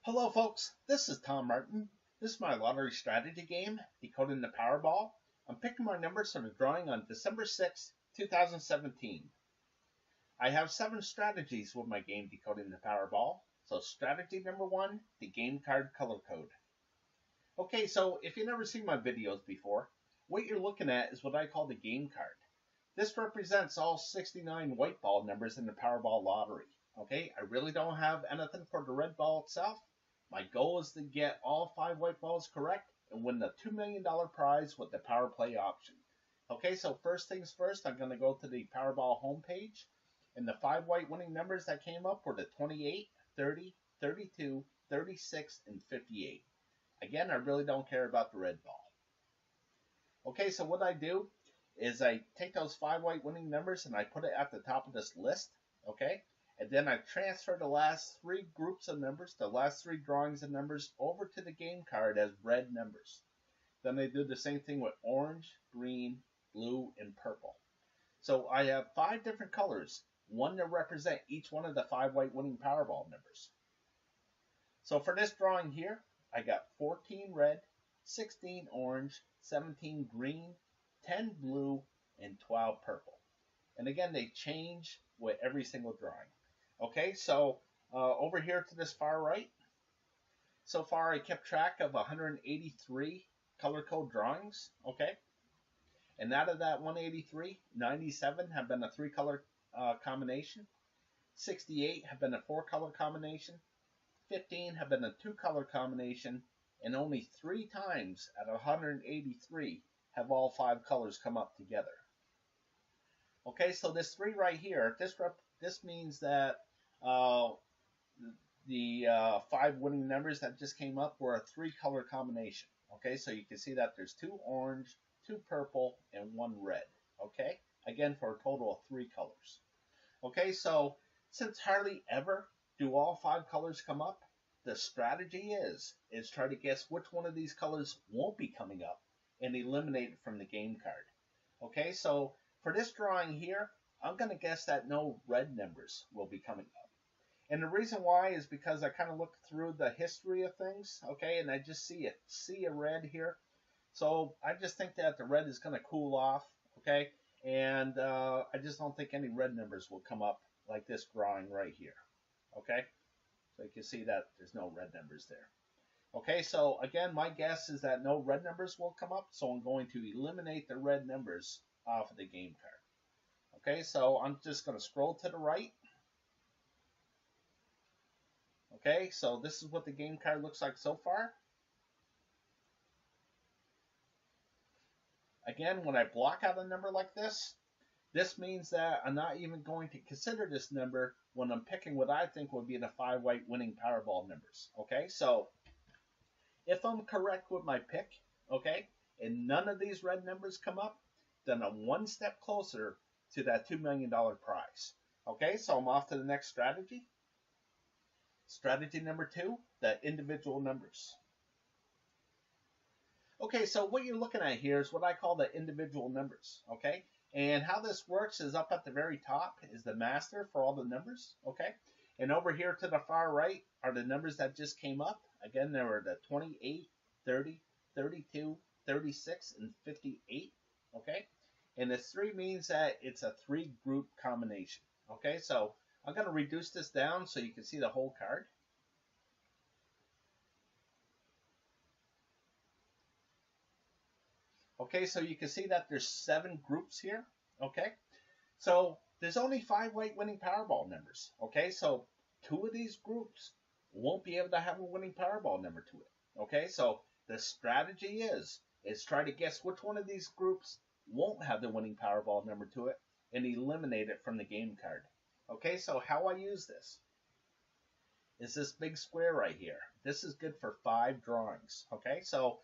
Hello folks, this is Tom Martin. This is my lottery strategy game, Decoding the Powerball. I'm picking my numbers for the drawing on December 6th, 2017. I have 7 strategies with my game Decoding the Powerball. So strategy number 1, the game card color code. Okay, so if you've never seen my videos before, what you're looking at is what I call the game card. This represents all 69 white ball numbers in the Powerball lottery. Okay, I really don't have anything for the red ball itself. My goal is to get all 5 white balls correct and win the $2 million prize with the power play option. Okay, so first things first, I'm going to go to the Powerball homepage. And the 5 white winning numbers that came up were the 28, 30, 32, 36, and 58. Again, I really don't care about the red ball. Okay, so what I do is I take those 5 white winning numbers and I put it at the top of this list. Okay, and then I transfer the last 3 groups of numbers, the last 3 drawings of numbers, over to the game card as red numbers. Then I do the same thing with orange, green, blue, and purple. So I have 5 different colors, one to represent each one of the 5 white winning Powerball numbers. So for this drawing here, I got 14 red, 16 orange, 17 green, 10 blue, and 12 purple. And again, they change with every single drawing. Okay, so over here to this far right, so far I kept track of 183 color code drawings, okay? And out of that 183, 97 have been a 3-color combination, 68 have been a 4-color combination, 15 have been a 2-color combination, and only 3 times out of 183 have all 5 colors come up together. Okay, so this 3 right here, this means that the 5 winning numbers that just came up were a 3-color combination. Okay, so you can see that there's 2 orange, 2 purple, and 1 red. Okay, again for a total of 3 colors. Okay, so since hardly ever do all 5 colors come up, the strategy is try to guess which one of these colors won't be coming up and eliminate it from the game card. Okay, so for this drawing here, I'm going to guess that no red numbers will be coming up. And the reason why is because I kind of look through the history of things, okay, and I just see a red here. So I just think that the red is going to cool off, okay, and I just don't think any red numbers will come up like this drawing right here, okay. So you can see that there's no red numbers there. Okay, so again, my guess is that no red numbers will come up, so I'm going to eliminate the red numbers off of the game card. Okay, so I'm just going to scroll to the right. Okay, so this is what the game card looks like so far. Again, when I block out a number like this means that I'm not even going to consider this number when I'm picking what I think would be the 5 white winning Powerball numbers. Okay, so if I'm correct with my pick, okay, and none of these red numbers come up, then I'm 1 step closer to that $2 million prize. Okay, so I'm off to the next strategy. Strategy number 2, the individual numbers. Okay, so what you're looking at here is what I call the individual numbers, okay? And how this works is up at the very top is the master for all the numbers, okay? And over here to the far right are the numbers that just came up. Again, there were the 28, 30, 32, 36, and 58, okay? And this 3 means that it's a 3-group combination, okay? So I'm going to reduce this down so you can see the whole card. Okay, so you can see that there's 7 groups here, okay? So there's only 5 white winning Powerball numbers, okay? So 2 of these groups won't be able to have a winning Powerball number to it, okay? So the strategy is try to guess which one of these groups won't have the winning Powerball number to it and eliminate it from the game card. Okay, so how I use this is this big square right here. This is good for 5 drawings, okay? So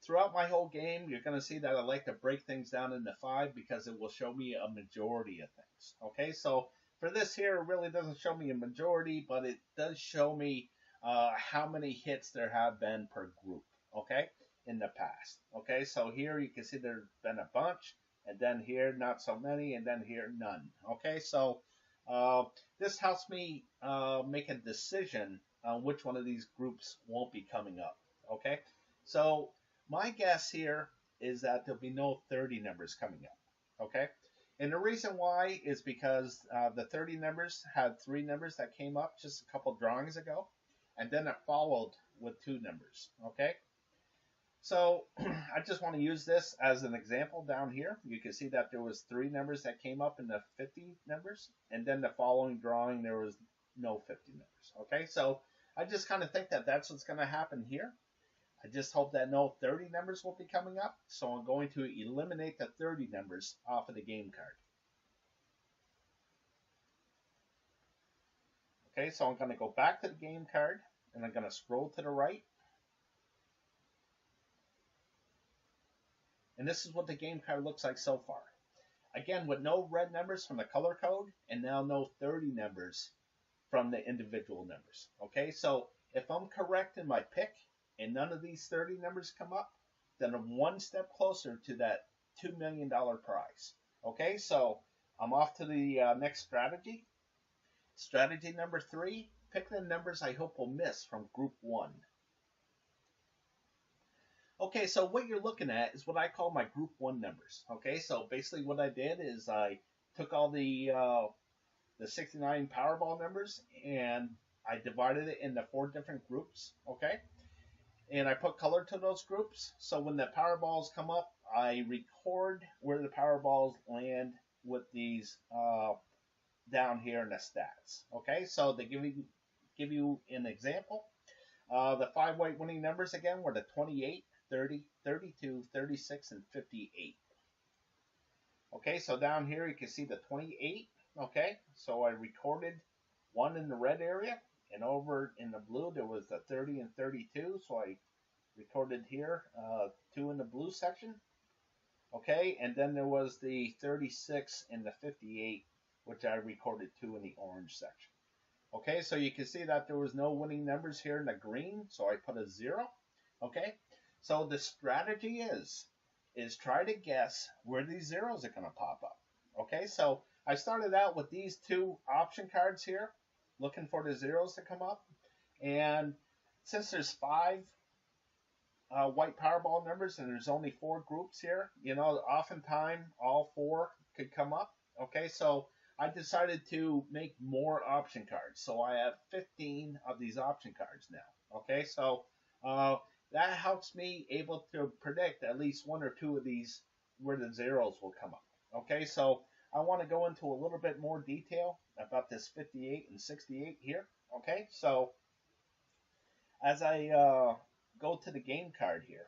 throughout my whole game, you're going to see that I like to break things down into 5 because it will show me a majority of things. Okay, so for this here, it really doesn't show me a majority, but it does show me how many hits there have been per group, okay, in the past. Okay, so here you can see there's been a bunch, and then here not so many, and then here none. Okay, so this helps me make a decision which one of these groups won't be coming up. Okay, so my guess here is that there'll be no 30 numbers coming up. Okay, and the reason why is because the 30 numbers had 3 numbers that came up just a couple drawings ago, and then it followed with 2 numbers. Okay, so I just want to use this as an example down here. You can see that there was 3 numbers that came up in the 50 numbers, and then the following drawing there was no 50 numbers. Okay, so I just kind of think that that's what's going to happen here. I just hope that no 30 numbers will be coming up, so I'm going to eliminate the 30 numbers off of the game card. Okay, so I'm going to go back to the game card, and I'm going to scroll to the right. And this is what the game card looks like so far. Again, with no red numbers from the color code, and now no 30 numbers from the individual numbers. Okay, so if I'm correct in my pick, and none of these 30 numbers come up, then I'm one step closer to that $2 million prize. Okay, so I'm off to the next strategy. Strategy number 3, pick the numbers I hope will miss from group 1. Okay, so what you're looking at is what I call my group 1 numbers. Okay, so basically what I did is I took all the 69 Powerball numbers and I divided it into 4 different groups. Okay, and I put color to those groups, so when the Powerballs come up, I record where the Powerballs land with these down here in the stats. Okay, so they give you an example. The 5 white winning numbers again were the 28, 30, 32, 36, and 58. Okay, so down here you can see the 28. Okay, so I recorded 1 in the red area, and over in the blue there was the 30 and 32, so I recorded here 2 in the blue section. Okay, and then there was the 36 and the 58, which I recorded 2 in the orange section. Okay, so you can see that there was no winning numbers here in the green, so I put a 0. Okay, so the strategy is try to guess where these zeros are going to pop up. Okay, so I started out with these 2 option cards here, looking for the zeros to come up. And since there's 5 white Powerball numbers and there's only 4 groups here, you know, oftentimes all 4 could come up. Okay, so I decided to make more option cards. So I have 15 of these option cards now. Okay, so that helps me able to predict at least 1 or 2 of these where the zeros will come up. Okay, so I want to go into a little bit more detail about this 58 and 68 here. Okay, so as I go to the game card here,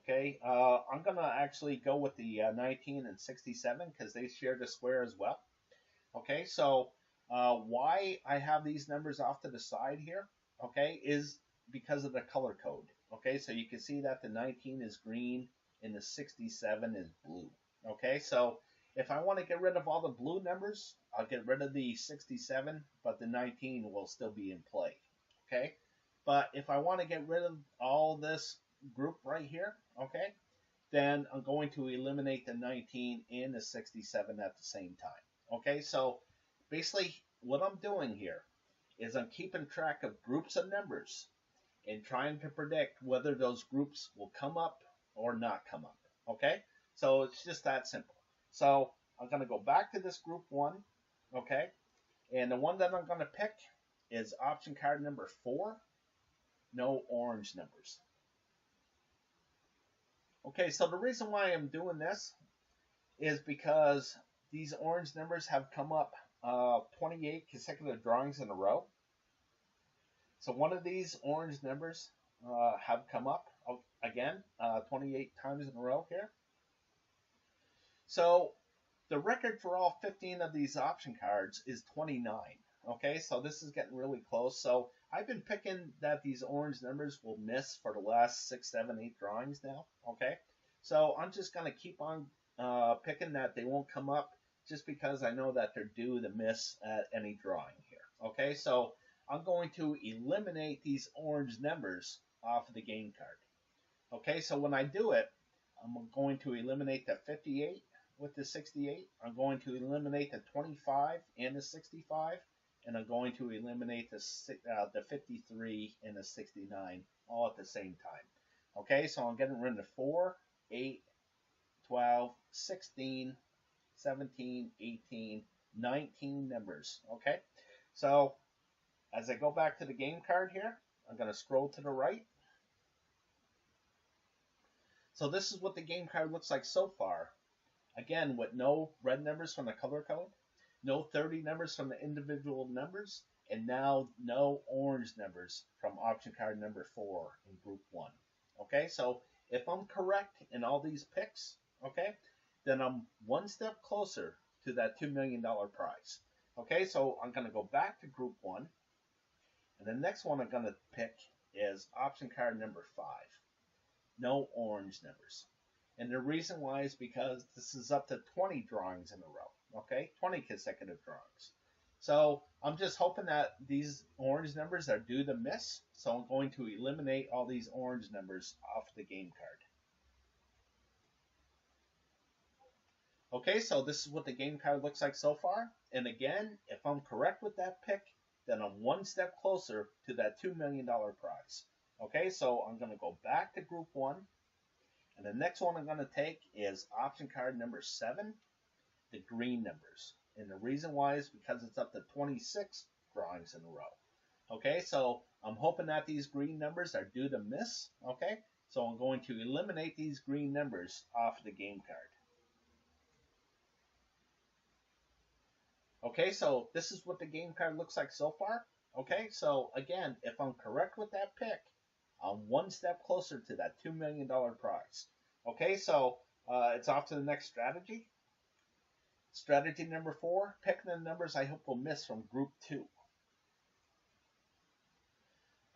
okay, I'm going to actually go with the 19 and 67 because they share the square as well. Okay, so why I have these numbers off to the side here, okay, is because of the color code. Okay, so you can see that the 19 is green and the 67 is blue. Okay, so if I want to get rid of all the blue numbers, I'll get rid of the 67, but the 19 will still be in play. Okay, but if I want to get rid of all this group right here, okay, then I'm going to eliminate the 19 and the 67 at the same time. Okay, so basically what I'm doing here is I'm keeping track of groups of numbers and trying to predict whether those groups will come up or not come up. Okay, so it's just that simple. So I'm going to go back to this group 1, okay, and the one that I'm going to pick is option card number 4, no orange numbers. Okay, so the reason why I'm doing this is because these orange numbers have come up 28 consecutive drawings in a row. So one of these orange numbers have come up again 28 times in a row here. So the record for all 15 of these option cards is 29. Okay, so this is getting really close. So I've been picking that these orange numbers will miss for the last 6, 7, 8 drawings now. Okay, so I'm just going to keep on picking that they won't come up just because I know that they're due to miss at any drawing here. Okay, so I'm going to eliminate these orange numbers off of the game card. Okay, so when I do it, I'm going to eliminate the 58 with the 68. I'm going to eliminate the 25 and the 65. and I'm going to eliminate the 53 and the 69 all at the same time. Okay, so I'm getting rid of 4, 8, 12, 16, 17, 18, 19 numbers. Okay, so as I go back to the game card here, I'm going to scroll to the right. So this is what the game card looks like so far. Again, with no red numbers from the color code, no 30 numbers from the individual numbers, and now no orange numbers from option card number 4 in group 1. Okay, so if I'm correct in all these picks, okay, then I'm one step closer to that $2 million prize. Okay, so I'm going to go back to group 1, and the next one I'm going to pick is option card number 5. No orange numbers. And the reason why is because this is up to 20 drawings in a row, okay? 20 consecutive drawings. So I'm just hoping that these orange numbers are due to miss, so I'm going to eliminate all these orange numbers off the game card. Okay, so this is what the game card looks like so far. And again, if I'm correct with that pick, then I'm one step closer to that $2 million prize. Okay, so I'm going to go back to group 1. And the next one I'm going to take is option card number 7, the green numbers. And the reason why is because it's up to 26 drawings in a row. Okay, so I'm hoping that these green numbers are due to miss. Okay, so I'm going to eliminate these green numbers off the game card. Okay, so this is what the game card looks like so far. Okay, so again, if I'm correct with that pick, I'm one step closer to that $2 million prize. Okay, so it's off to the next strategy. Strategy number 4, pick the numbers I hope will miss from group 2.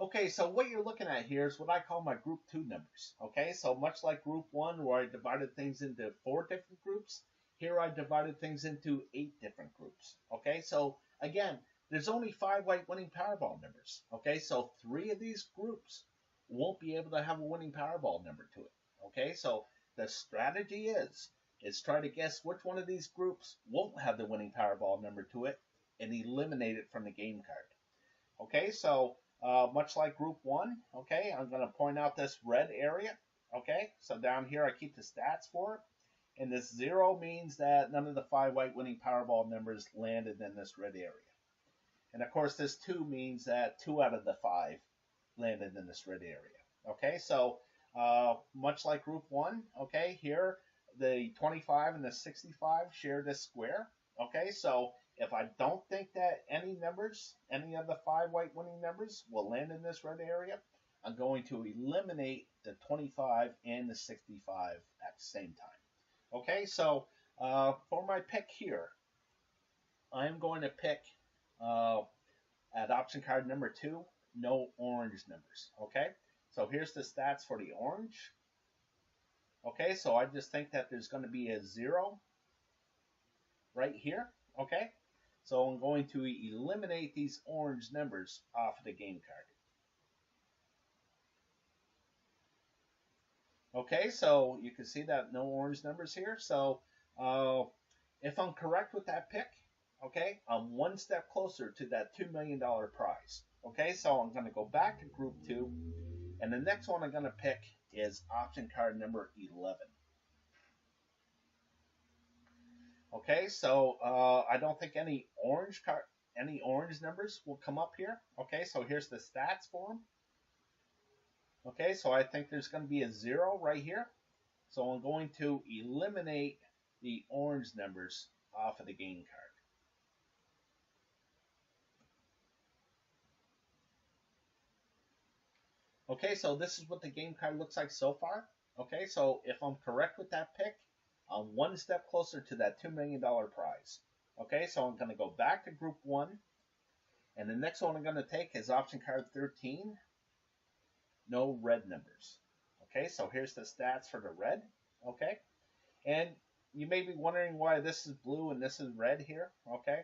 Okay, so what you're looking at here is what I call my group 2 numbers. Okay, so much like group 1 where I divided things into 4 different groups, here I divided things into 8 different groups. Okay, so again, there's only 5 white winning Powerball numbers. Okay, so 3 of these groups won't be able to have a winning Powerball number to it. Okay, so the strategy is try to guess which one of these groups won't have the winning Powerball number to it and eliminate it from the game card. Okay, so much like group 1, okay, I'm going to point out this red area. Okay, so down here I keep the stats for it. And this 0 means that none of the 5 white winning Powerball numbers landed in this red area. And of course this 2 means that 2 out of the 5 landed in this red area. Okay, so much like group 1, okay, here the 25 and the 65 share this square. Okay, so if I don't think that any of the 5 white winning numbers will land in this red area, I'm going to eliminate the 25 and the 65 at the same time. Okay, so for my pick here, I'm going to pick at option card number 2, no orange numbers. Okay, so here's the stats for the orange. Okay, so I just think that there's going to be a 0 right here. Okay, so I'm going to eliminate these orange numbers off of the game card. Okay, so you can see that no orange numbers here. So if I'm correct with that pick, okay, I'm one step closer to that $2 million prize. Okay, so I'm going to go back to group 2, and the next one I'm going to pick is option card number 11. Okay, so I don't think any orange numbers will come up here. Okay, so here's the stats for them. Okay, so I think there's going to be a 0 right here. So I'm going to eliminate the orange numbers off of the game card. Okay, so this is what the game card looks like so far. Okay, so if I'm correct with that pick, I'm one step closer to that $2 million prize. Okay, so I'm going to go back to group 1, and the next one I'm going to take is option card 13, no red numbers. Okay, so here's the stats for the red. Okay, and you may be wondering why this is blue and this is red here. Okay,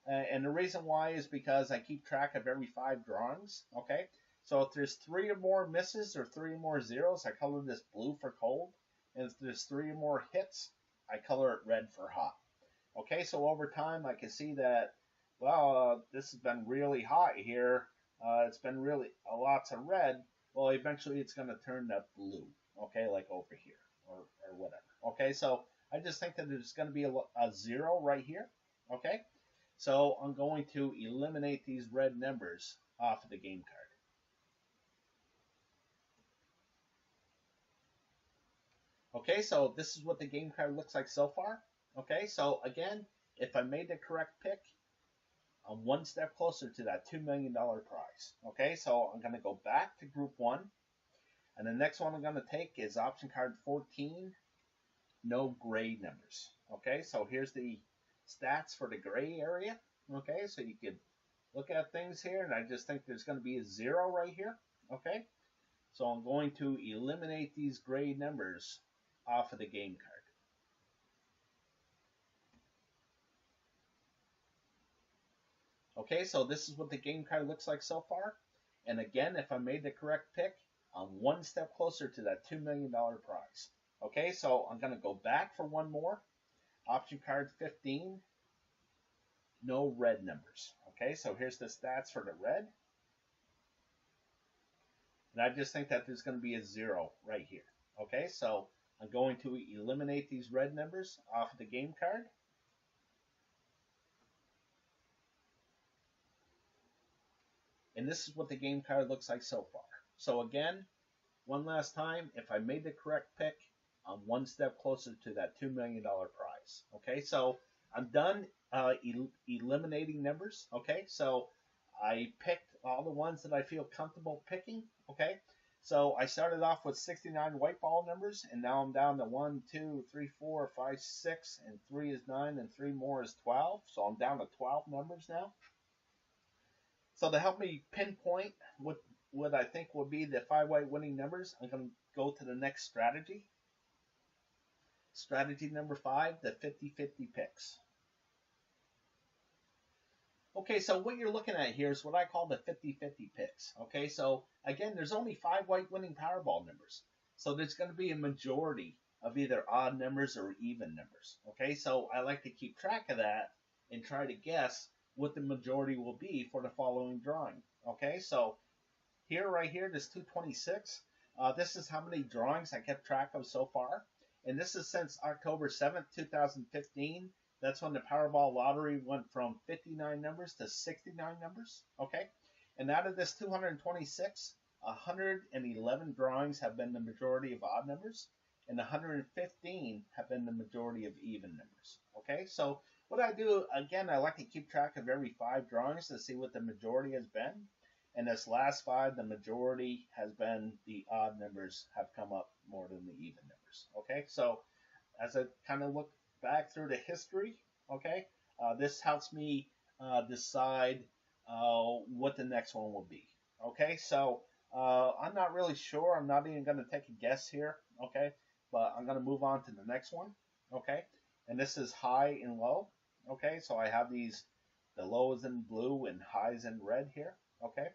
and the reason why is because I keep track of every 5 drawings. Okay, so if there's 3 or more misses or 3 or more zeros, I color this blue for cold. And if there's 3 or more hits, I color it red for hot. Okay, so over time I can see that well, this has been really hot here. It's been really lots of red. Well, eventually it's going to turn to blue, okay, like over here or whatever. Okay, so I just think that there's going to be a 0 right here, okay? So I'm going to eliminate these red numbers off of the game card. Okay, so this is what the game card looks like so far. Okay, so again, if I made the correct pick, I'm one step closer to that $2 million prize. Okay, so I'm going to go back to group 1. And the next one I'm going to take is option card 14, no gray numbers. Okay, so here's the stats for the gray area. Okay, so you can look at things here, and I just think there's going to be a 0 right here. Okay, so I'm going to eliminate these gray numbers off of the game card. Okay, so this is what the game card looks like so far. And again, if I made the correct pick, I'm one step closer to that $2 million prize. Okay, so I'm going to go back for one more. Option card 15, no red numbers. Okay, so here's the stats for the red. And I just think that there's going to be a 0 right here. Okay, so I'm going to eliminate these red numbers off of the game card. And this is what the game card looks like so far. So again, one last time, if I made the correct pick, I'm one step closer to that $2 million prize. Okay, so I'm done eliminating numbers. Okay, so I picked all the ones that I feel comfortable picking. Okay, so I started off with 69 white ball numbers, and now I'm down to 1, 2, 3, 4, 5, 6, and 3 is 9, and 3 more is 12. So I'm down to 12 numbers now. So to help me pinpoint what I think will be the 5 white winning numbers, I'm going to go to the next strategy. Strategy number 5, the 50-50 picks. Okay, so what you're looking at here is what I call the 50-50 picks. Okay, so again, there's only 5 white winning Powerball numbers. So there's going to be a majority of either odd numbers or even numbers. Okay, so I like to keep track of that and try to guess what the majority will be for the following drawing. Okay, so here, right here, this 226, this is how many drawings I kept track of so far. And this is since October 7th, 2015. That's when the Powerball lottery went from 59 numbers to 69 numbers. Okay, and out of this 226, 111 drawings have been the majority of odd numbers, and 115 have been the majority of even numbers. Okay, so what I do, again, I like to keep track of every 5 drawings to see what the majority has been. And this last 5, the majority has been the odd numbers have come up more than the even numbers. Okay, so as I kind of look back through the history, okay, this helps me decide what the next one will be. Okay, so I'm not really sure. I'm not even going to take a guess here. Okay, but I'm going to move on to the next one. Okay, and this is high and low. Okay, so I have these, the lows in blue and highs in red here. Okay,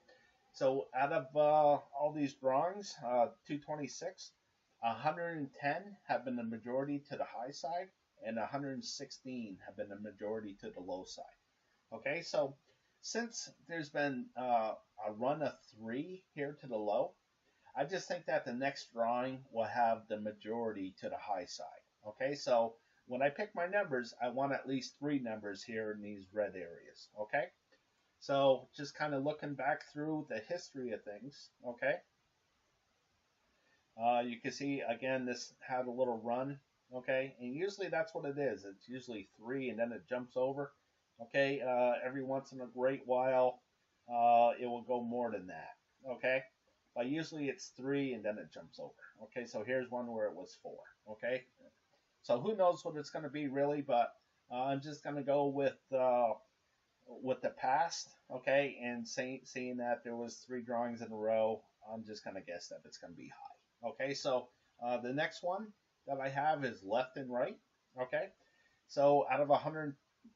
so out of all these drawings, 226, 110 have been the majority to the high side, and 116 have been the majority to the low side. Okay, so since there's been a run of 3 here to the low, I just think that the next drawing will have the majority to the high side. Okay, so when I pick my numbers, I want at least 3 numbers here in these red areas. Okay, so just kind of looking back through the history of things. Okay, you can see again this had a little run. Okay, and usually that's what it is. It's usually 3 and then it jumps over. Okay, every once in a great while it will go more than that. Okay, but usually it's 3 and then it jumps over. Okay, so here's one where it was 4. Okay, so who knows what it's going to be really, but I'm just going to go with the past. Okay, and seeing that there was 3 drawings in a row, I'm just going to guess that it's going to be high. Okay, so the next one that I have is left and right. Okay, so out of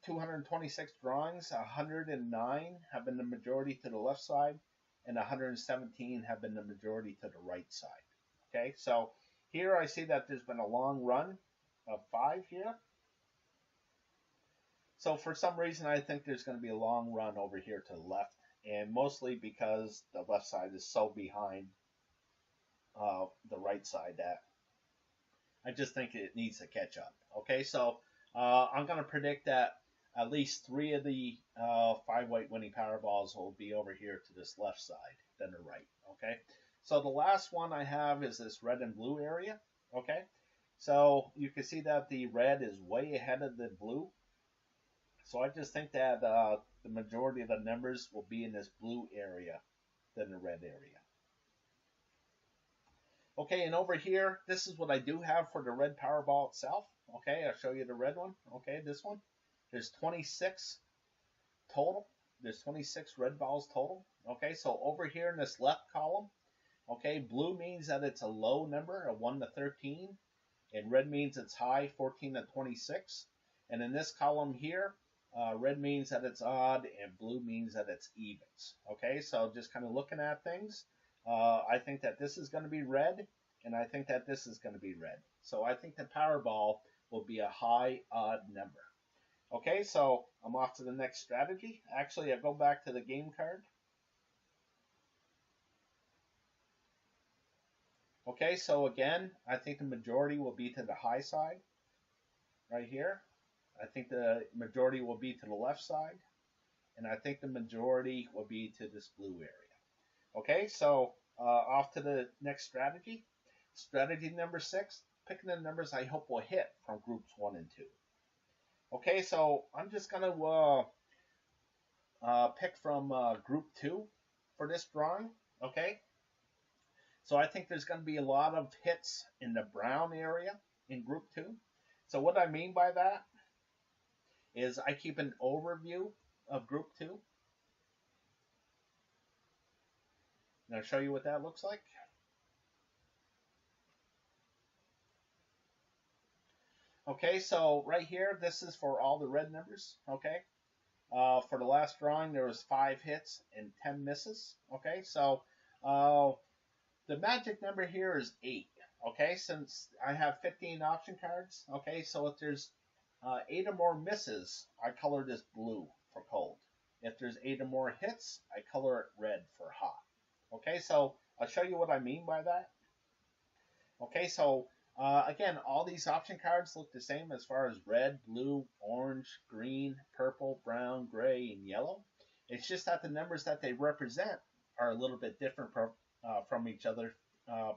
226 drawings, 109 have been the majority to the left side, and 117 have been the majority to the right side. Okay, so here I see that there's been a long run of 5 here. So for some reason, I think there's going to be a long run over here to the left, and mostly because the left side is so behind the right side that I just think it needs to catch up. Okay, so I'm going to predict that at least 3 of the 5 white winning Powerballs will be over here to this left side than the right. Okay, so the last one I have is this red and blue area. Okay, so you can see that the red is way ahead of the blue. So I just think that the majority of the numbers will be in this blue area than the red area. Okay, and over here, this is what I do have for the red Powerball itself. Okay, I'll show you the red one. Okay, this one. There's 26 total. There's 26 red balls total. Okay, so over here in this left column, okay, blue means that it's a low number, a 1 to 13, and red means it's high, 14 to 26. And in this column here, red means that it's odd, and blue means that it's evens. Okay, so just kind of looking at things, I think that this is going to be red, and I think that this is going to be red. So I think the Powerball will be a high odd number. Okay, so I'm off to the next strategy. Actually, I go back to the game card. Okay, so again, I think the majority will be to the high side right here. I think the majority will be to the left side, and I think the majority will be to this blue area. Okay, so off to the next strategy. Strategy number 6, picking the numbers I hope will hit from groups 1 and 2. Okay, so I'm just going to pick from group 2 for this drawing. Okay, so I think there's going to be a lot of hits in the brown area in group 2. So what I mean by that is I keep an overview of group 2. And I'll show you what that looks like. Okay, so right here, this is for all the red numbers. Okay, for the last drawing, there was 5 hits and 10 misses. Okay, so the magic number here is 8. Okay, since I have 15 option cards. Okay, so if there's 8 or more misses, I color this blue for cold. If there's 8 or more hits, I color it red for hot. Okay, so I'll show you what I mean by that. Okay, so again, all these option cards look the same as far as red, blue, orange, green, purple, brown, gray, and yellow. It's just that the numbers that they represent are a little bit different from each other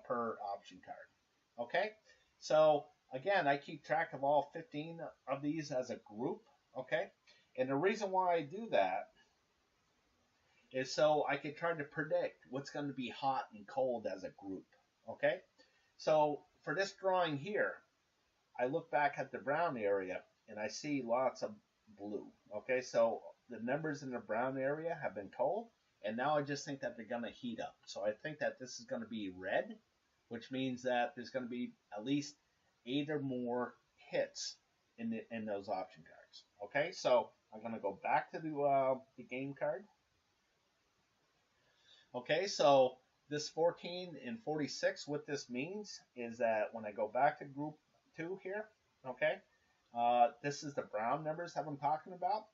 per option card. Okay, so again, I keep track of all 15 of these as a group. Okay, and the reason why I do that is so I can try to predict what's going to be hot and cold as a group. Okay, so for this drawing here, I look back at the brown area and I see lots of blue. Okay, so the numbers in the brown area have been cold, and now I just think that they're going to heat up. So I think that this is going to be red, which means that there's going to be at least 8 or more hits in those option cards. Okay, so I'm going to go back to the game card. Okay, so this 14 and 46, what this means is that when I go back to group 2 here, okay, this is the brown numbers that I'm talking about.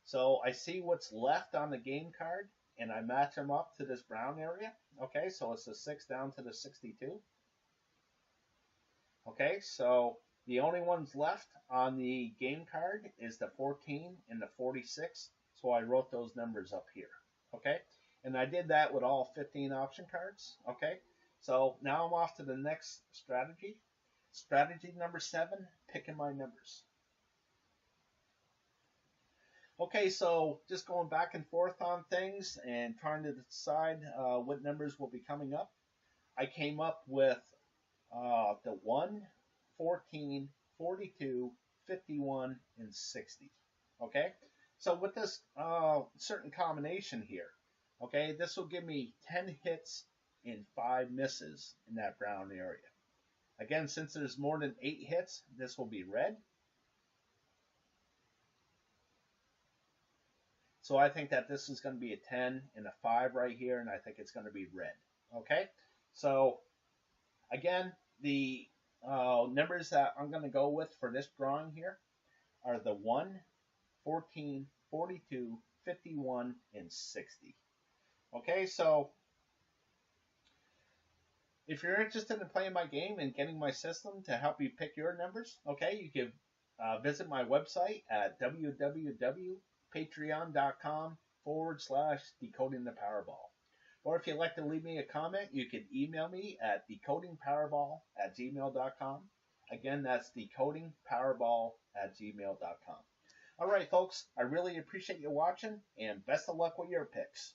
So I see what's left on the game card, and I match them up to this brown area. Okay, so it's the 6 down to the 62. Okay, so the only ones left on the game card is the 14 and the 46. So I wrote those numbers up here. Okay, and I did that with all 15 option cards. Okay, so now I'm off to the next strategy. Strategy number 7, picking my numbers. Okay, so just going back and forth on things and trying to decide what numbers will be coming up. I came up with the 1, 14, 42, 51, and 60. Okay, so with this certain combination here, okay, this will give me 10 hits and 5 misses in that brown area. Again, since there's more than 8 hits, this will be red. So I think that this is going to be a 10 and a 5 right here, and I think it's going to be red. Okay, so again, the numbers that I'm going to go with for this drawing here are the 1, 14, 42, 51, and 60. Okay, so if you're interested in playing my game and getting my system to help you pick your numbers, okay, you can visit my website at www.patreon.com/decoding the Powerball. Or if you'd like to leave me a comment, you can email me at decodingpowerball@gmail.com. Again, that's decodingpowerball@gmail.com. All right, folks, I really appreciate you watching, and best of luck with your picks.